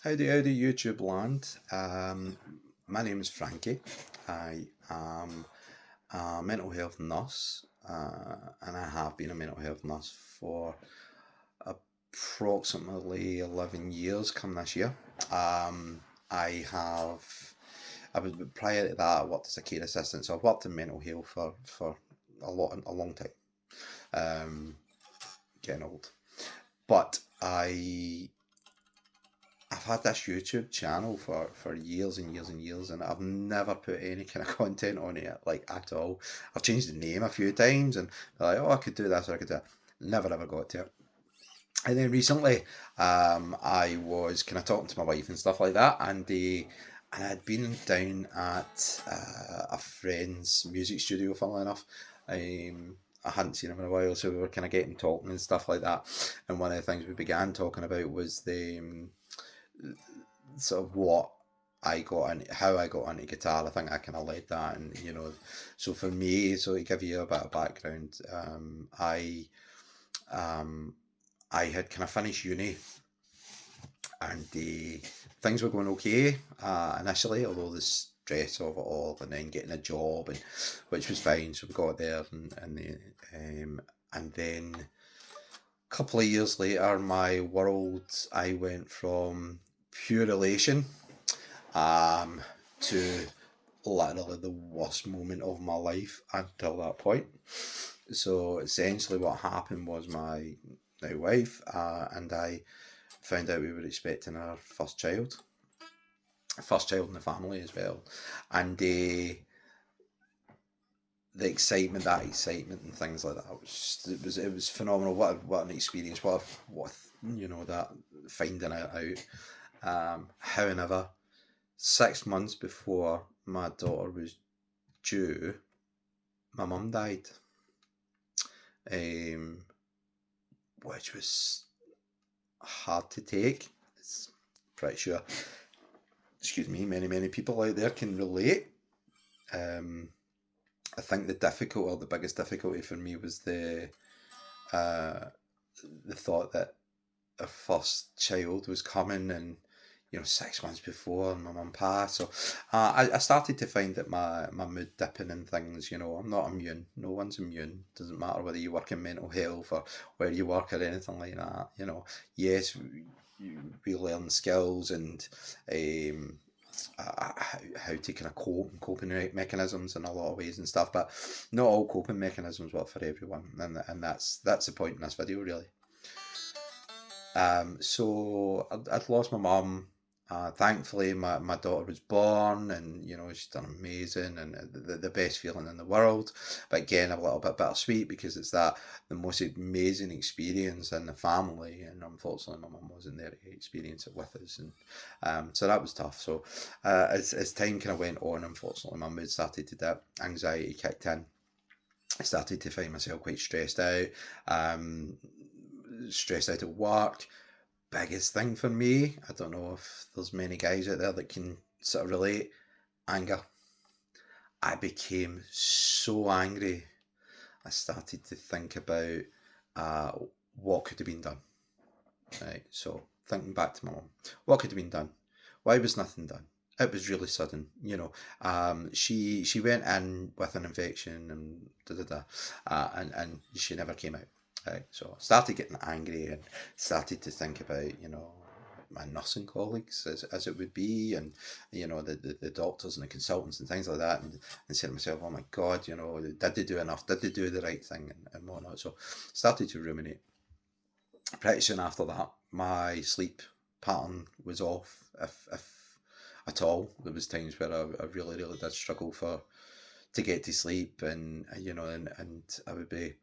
How do YouTube land? My name is Frankie. I am a mental health nurse, and I have been a mental health nurse for approximately 11 years come this year. I have, I was prior to that, I worked as a care assistant, so I've worked in mental health for a long time, um, getting old. But I've had this YouTube channel for years and years and years, and I've never put any kind of content on it like at all. I've changed the name a few times, and they're like, oh, I could do this or I could do that. Never ever got to it. And then recently, I was kind of talking to my wife and stuff like that, and I'd been down at a friend's music studio, funnily enough. I hadn't seen him in a while, so we were kind of getting talking and stuff like that. And one of the things we began talking about was the sort of what I got and how I got into guitar. I think I kind of led that, and so for me, so to give you a bit of background, um, I had kind of finished uni, and things were going okay initially, although the stress of it all, and then getting a job, and which was fine. So we got there, and then a couple of years later, my world, I went from pure elation um, to literally the worst moment of my life until that point. So essentially, what happened was my now wife and I found out we were expecting our first child in the family as well, and the excitement, that excitement, and things like that it was phenomenal. What an experience! What that finding it out. However, 6 months before my daughter was due, my mum died, um, which was hard to take. It's pretty sure, excuse me, many people out there can relate. Um, I think the biggest difficulty for me was uh, the thought that a first child was coming, and 6 months before my mum passed. So I started to find that my mood dipping and things. I'm not immune. No one's immune. Doesn't matter whether you work in mental health or where you work or anything like that. Yes, we learn skills and um, how to kind of coping mechanisms in a lot of ways and stuff, but not all coping mechanisms work for everyone, and that's the point in this video, really. So I'd lost my mum. Thankfully, my daughter was born, and she's done amazing, and the best feeling in the world. But again, a little bit bittersweet because it's that the most amazing experience in the family, and unfortunately, my mum wasn't there to experience it with us, and so that was tough. So as time kind of went on, unfortunately, my mood started to dip, anxiety kicked in. I started to find myself quite stressed out at work. Biggest thing for me, I don't know if there's many guys out there that can sort of relate, anger. I became so angry. I started to think about uh, what could have been done. Right, so thinking back to my mum, what could have been done? Why was nothing done? It was really sudden, She went in with an infection and and she never came out. Right, so I started getting angry and started to think about my nursing colleagues as it would be, and the doctors and the consultants and things like that, and said to myself, oh my god, did they do enough? Did they do the right thing, and whatnot? So started to ruminate. Pretty soon after that, my sleep pattern was off, if at all. There was times where I really did struggle to get to sleep, and and I would be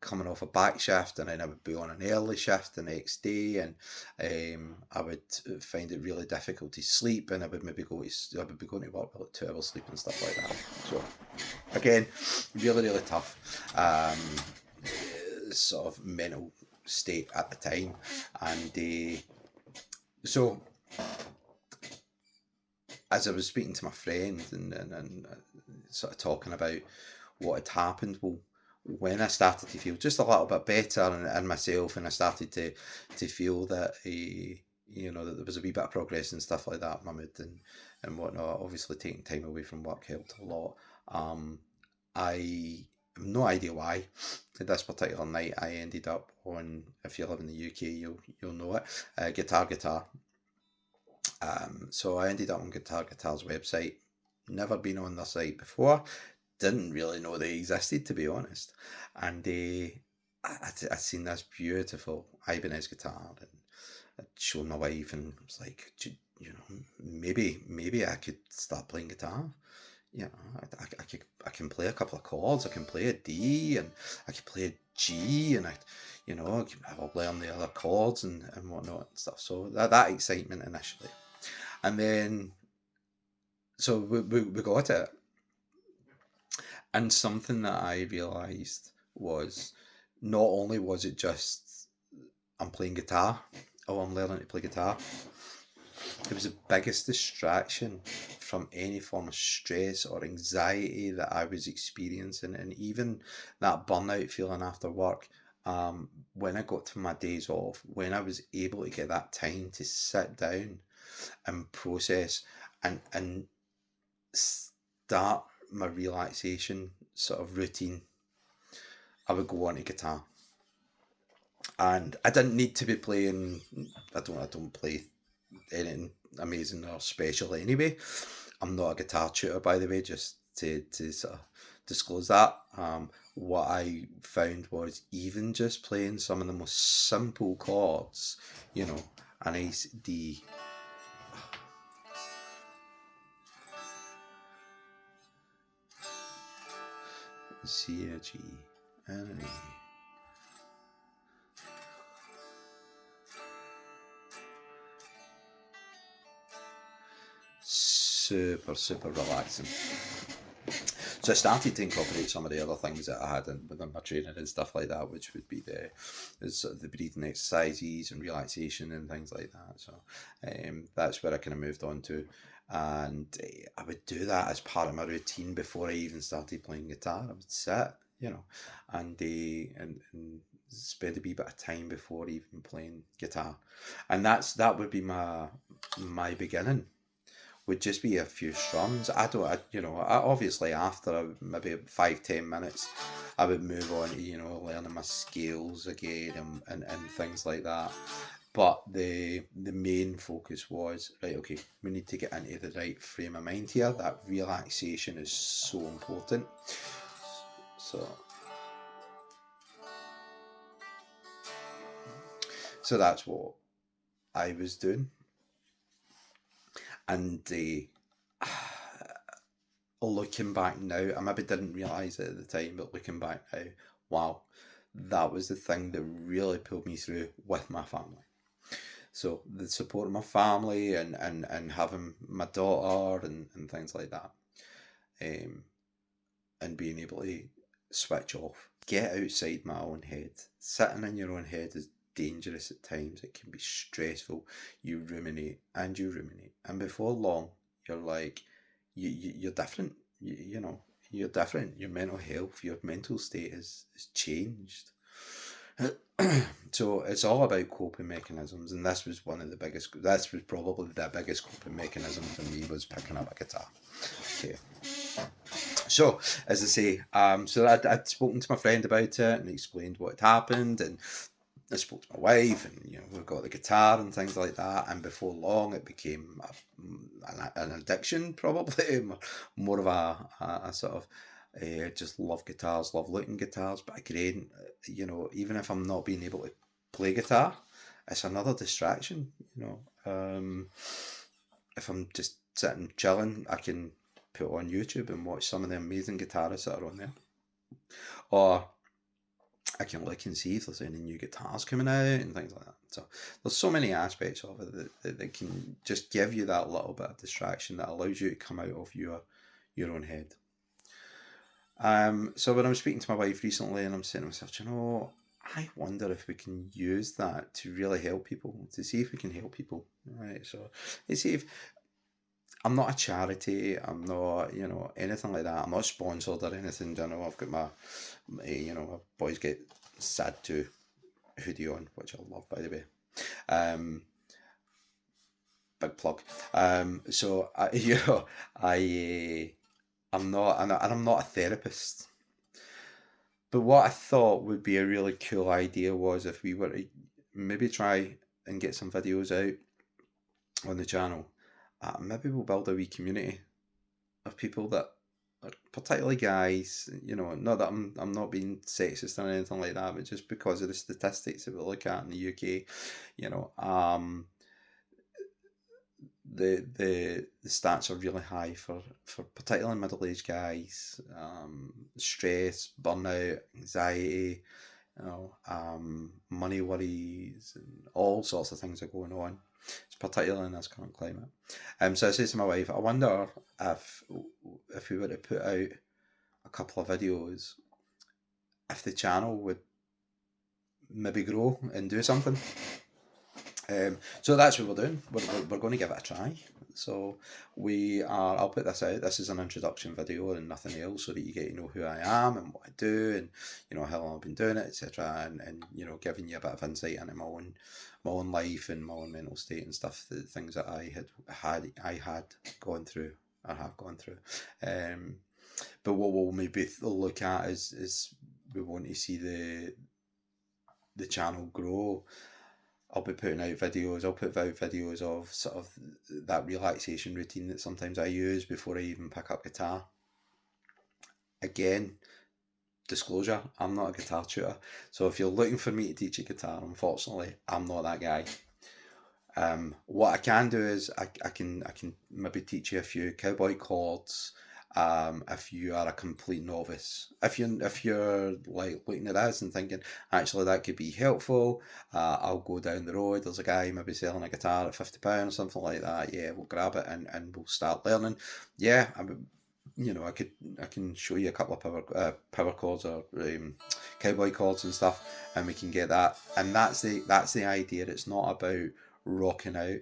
coming off a back shift, and then I would be on an early shift the next day, and I would find it really difficult to sleep, and I would I would be going to work with like 2 hours sleep and stuff like that. So again, really tough. Sort of mental state at the time, and so as I was speaking to my friend, and sort of talking about what had happened, well, when I started to feel just a little bit better in myself, and I started to feel that that there was a wee bit of progress and stuff like that, my mood and whatnot. Obviously, taking time away from work helped a lot. I have no idea why. This particular night, I ended up on. If you live in the UK, you'll know it. Guitar. So I ended up on Guitar's website. Never been on their site before. Didn't really know they existed, to be honest. And I'd seen this beautiful Ibanez guitar, and I'd shown my wife, and it was like, maybe I could start playing guitar. I can play a couple of chords. I can play a D, and I can play a G, and I'll learn the other chords and whatnot and stuff. So that excitement initially, and then so we got it, and something that I realised was, not only was it just I'm playing guitar, I'm learning to play guitar. It was the biggest distraction from any form of stress or anxiety that I was experiencing, and even that burnout feeling after work. When I got to my days off, when I was able to get that time to sit down and process and start my relaxation sort of routine, I would go on to guitar. And I didn't need to be playing. I don't play anything amazing or special anyway. I'm not a guitar tutor, by the way, just to sort of disclose that. What I found was, even just playing some of the most simple chords, a nice D, C, a G, and an E. Super relaxing. So I started to incorporate some of the other things that I had within my training and stuff like that, which would be the breathing exercises and relaxation and things like that. So that's where I kind of moved on to, and I would do that as part of my routine before I even started playing guitar. I would sit, and spend a wee bit of time before even playing guitar, and that would be my beginning. Would just be a few strums. Obviously after maybe 5-10 minutes, I would move on to learning my scales again and things like that. But the main focus was, right, okay, we need to get into the right frame of mind here. That relaxation is so important. So that's what I was doing. And looking back now, I maybe didn't realise it at the time, but looking back now, wow, that was the thing that really pulled me through with my family. So the support of my family and having my daughter and things like that, and being able to switch off, get outside my own head. Sitting in your own head is dangerous at times. It can be stressful. You ruminate, and before long, you're like, you're different. You're different. Your mental health, your mental state is changed. So it's all about coping mechanisms, and this was probably the biggest coping mechanism for me, was picking up a guitar. Okay. So, as I say, so I'd spoken to my friend about it and explained what had happened, and I spoke to my wife, and we got the guitar and things like that. And before long, it became an addiction, probably more of a sort of just love guitars, love looking guitars. But again, even if I'm not being able to play guitar, it's another distraction. If I'm just sitting chilling, I can put on YouTube and watch some of the amazing guitarists that are on there, or I can look and see if there's any new guitars coming out and things like that. So there's so many aspects of it that can just give you that little bit of distraction that allows you to come out of your own head. So when I was speaking to my wife recently, and I'm saying to myself, I wonder if we can use that to really help people, to see if we can help people, right? So you see, if I'm not a charity, I'm not, anything like that. I'm not sponsored or anything. I've got my Boys Get Sad to hoodie on, which I love, by the way. big plug. So I, I'm not, and I'm not a therapist. But what I thought would be a really cool idea was if we were to maybe try and get some videos out on the channel. Maybe we'll build a wee community of people that are particularly guys. Not that I'm not being sexist or anything like that, but just because of the statistics that we look at in the UK, you know, the stats are really high for particularly middle-aged guys. Stress, burnout, anxiety, money worries, and all sorts of things are going on. It's particularly in this current climate. So I said to my wife, I wonder if we were to put out a couple of videos, if the channel would maybe grow and do something. So that's what we're doing. We're going to give it a try. So I'll put this out. This is an introduction video and nothing else, so that you get to know who I am and what I do, and how long I've been doing it, etc. And giving you a bit of insight into my own life and my own mental state and stuff, the things that I had gone through or have gone through. But what we'll maybe look at is we want to see the channel grow. I'll be putting out videos. I'll put out videos of sort of that relaxation routine that sometimes I use before I even pick up guitar. Again, disclosure, I'm not a guitar tutor. So if you're looking for me to teach you guitar, unfortunately, I'm not that guy. What I can do is I can maybe teach you a few cowboy chords. If you are a complete novice, if you're like looking at this and thinking, actually that could be helpful, I'll go down the road, there's a guy maybe selling a guitar at £50 or something like that, yeah, we'll grab it and we'll start learning. Yeah, I can show you a couple of power chords or cowboy chords and stuff, and we can get that. And that's the idea. It's not about rocking out.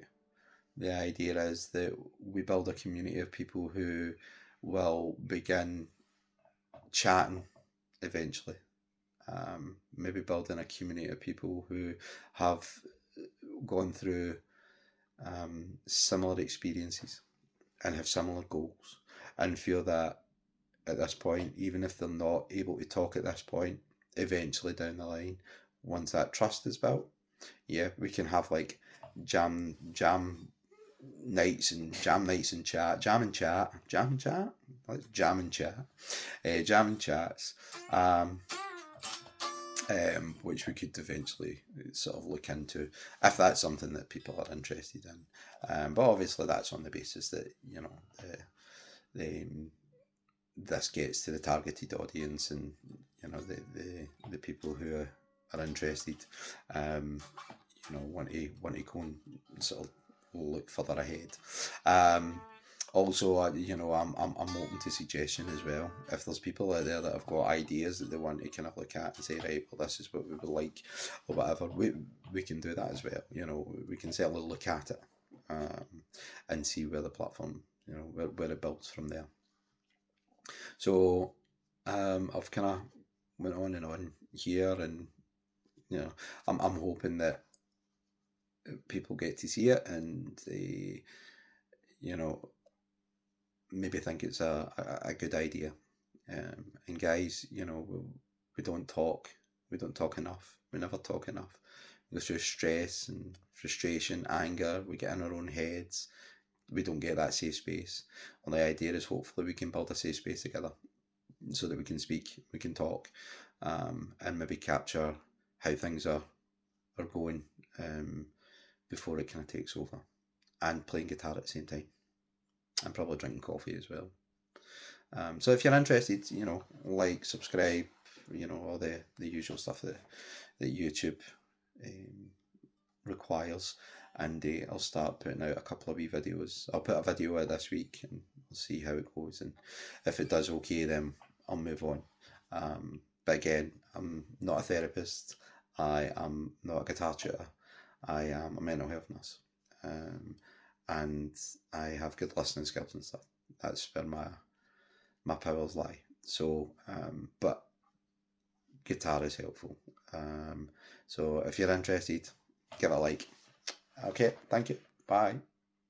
The idea is that we build a community of people who will begin chatting eventually. Maybe building a community of people who have gone through similar experiences and have similar goals, and feel that at this point, even if they're not able to talk at this point, eventually down the line, once that trust is built, yeah, we can have like jam nights and chat, jam and chat, chats, which we could eventually sort of look into if that's something that people are interested in. But obviously that's on the basis that this gets to the targeted audience, and the people who are interested want to go and sort of look further ahead. Also, I'm open to suggestion as well. If there's people out there that have got ideas that they want to kind of look at and say, right, well, this is what we would like, or whatever, we can do that as well. We can certainly look at it and see where the platform, where it builds from there. So I've kind of went on and on here, and I'm hoping that people get to see it and they maybe think it's a good idea. And guys, we don't talk enough. We never talk enough. We go through stress and frustration, anger, we get in our own heads, we don't get that safe space. And the idea is hopefully we can build a safe space together so that we can speak, we can talk, and maybe capture how things are going before it kind of takes over, and playing guitar at the same time, and probably drinking coffee as well. So if you're interested, like, subscribe, all the usual stuff that YouTube requires, and I'll start putting out a couple of wee videos. I'll put a video out this week and we'll see how it goes, and if it does okay, then I'll move on. But again, I'm not a therapist, I am not a guitar tutor, I am a mental health nurse, and I have good listening skills and stuff. That's where my powers lie. So, but guitar is helpful. So if you're interested, give it a like. Okay, thank you. Bye.